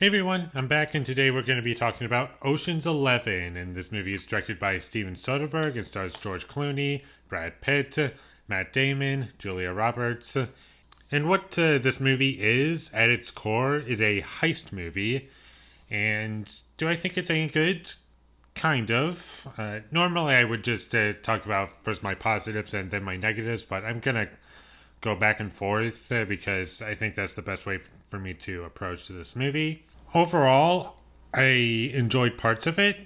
Hey everyone, I'm back and today we're going to be talking about Ocean's 11, and this movie is directed by Steven Soderbergh and stars George Clooney, Brad Pitt, Matt Damon, Julia Roberts. And what this movie is, at its core, is a heist movie. And do I think it's any good? Kind of. Normally I would just talk about first my positives and then my negatives, but I'm going to go back and forth because I think that's the best way for me to approach this movie. Overall, I enjoyed parts of it.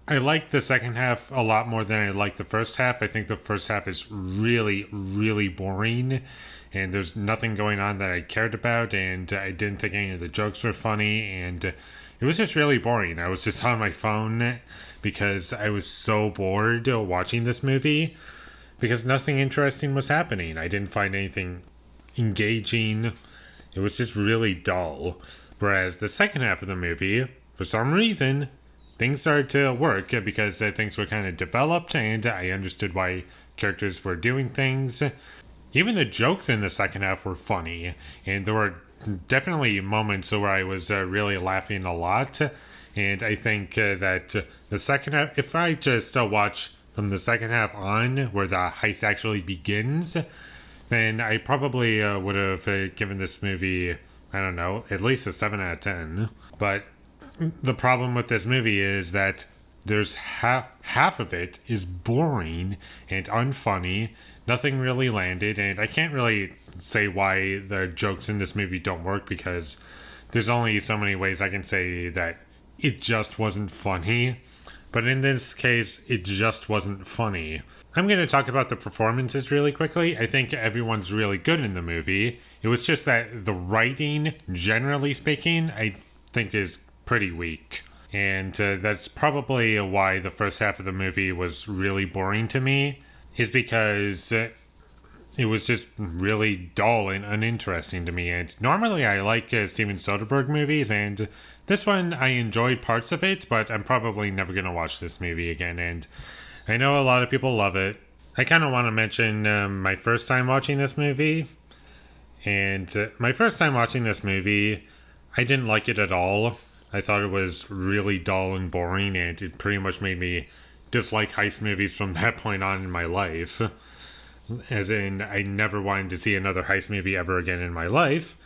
I like the second half a lot more than I like the first half. I think the first half is really boring, and there's nothing going on that I cared about, and I didn't think any of the jokes were funny, and it was just really boring. I was just on my phone because I was so bored watching this movie because nothing interesting was happening. I didn't find anything engaging. It was just really dull. Whereas the second half of the movie, for some reason, things started to work because things were kind of developed and I understood why characters were doing things. Even the jokes in the second half were funny, and there were definitely moments where I was really laughing a lot. And I think that the second half, if I just watch from the second half on, where the heist actually begins, then I probably would have given this movie, I don't know, at least a 7 out of 10. But the problem with this movie is that there's half of it is boring and unfunny. Nothing really landed, and I can't really say why the jokes in this movie don't work because there's only so many ways I can say that it just wasn't funny. But in this case, it just wasn't funny. I'm going to talk about the performances really quickly. I think everyone's really good in the movie. It was just that the writing, generally speaking, I think is pretty weak. And that's probably why the first half of the movie was really boring to me, is because it was just really dull and uninteresting to me. And normally I like Steven Soderbergh movies, and this one I enjoyed parts of it, but I'm probably never going to watch this movie again. And I know a lot of people love it. I kind of want to mention my first time watching this movie. And my first time watching this movie, I didn't like it at all. I thought it was really dull and boring, and it pretty much made me dislike heist movies from that point on in my life. As in, I never wanted to see another heist movie ever again in my life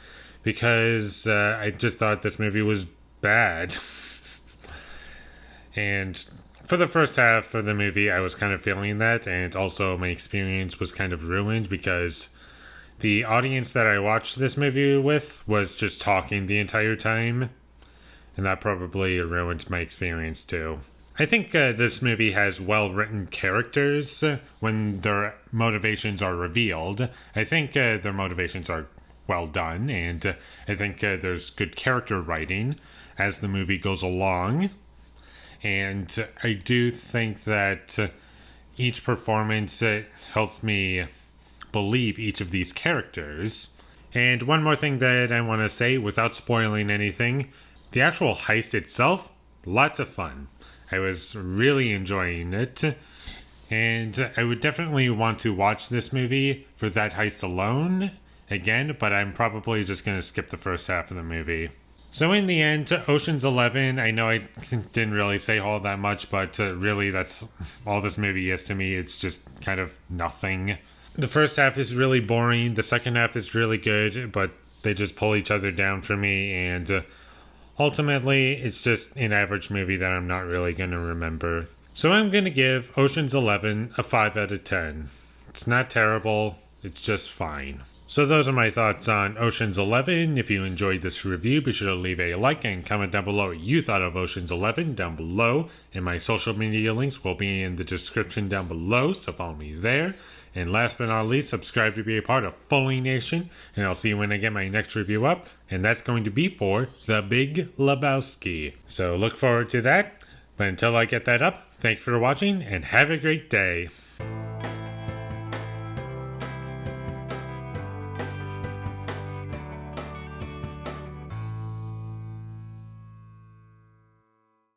because I just thought this movie was bad. And for the first half of the movie, I was kind of feeling that, and also my experience was kind of ruined because the audience that I watched this movie with was just talking the entire time, and that probably ruined my experience too. I think this movie has well-written characters when their motivations are revealed. I think their motivations are well done, and I think there's good character writing as the movie goes along. And I do think that each performance helps me believe each of these characters. And one more thing that I want to say without spoiling anything, the actual heist itself, lots of fun. I was really enjoying it, and I would definitely want to watch this movie for that heist alone again, but I'm probably just going to skip the first half of the movie. So in the end, Ocean's 11, I know I didn't really say all that much, but really that's all this movie is to me. It's just kind of nothing. The first half is really boring, the second half is really good, but they just pull each other down for me, and ultimately, it's just an average movie that I'm not really going to remember. So I'm going to give Ocean's 11 a 5 out of 10. It's not terrible, it's just fine. So those are my thoughts on Ocean's 11. If you enjoyed this review, be sure to leave a like and comment down below what you thought of Ocean's 11 down below. And my social media links will be in the description down below, so follow me there. And last but not least, subscribe to be a part of Foley Nation, and I'll see you when I get my next review up, and that's going to be for The Big Lebowski. So look forward to that, but until I get that up, thanks for watching, and have a great day.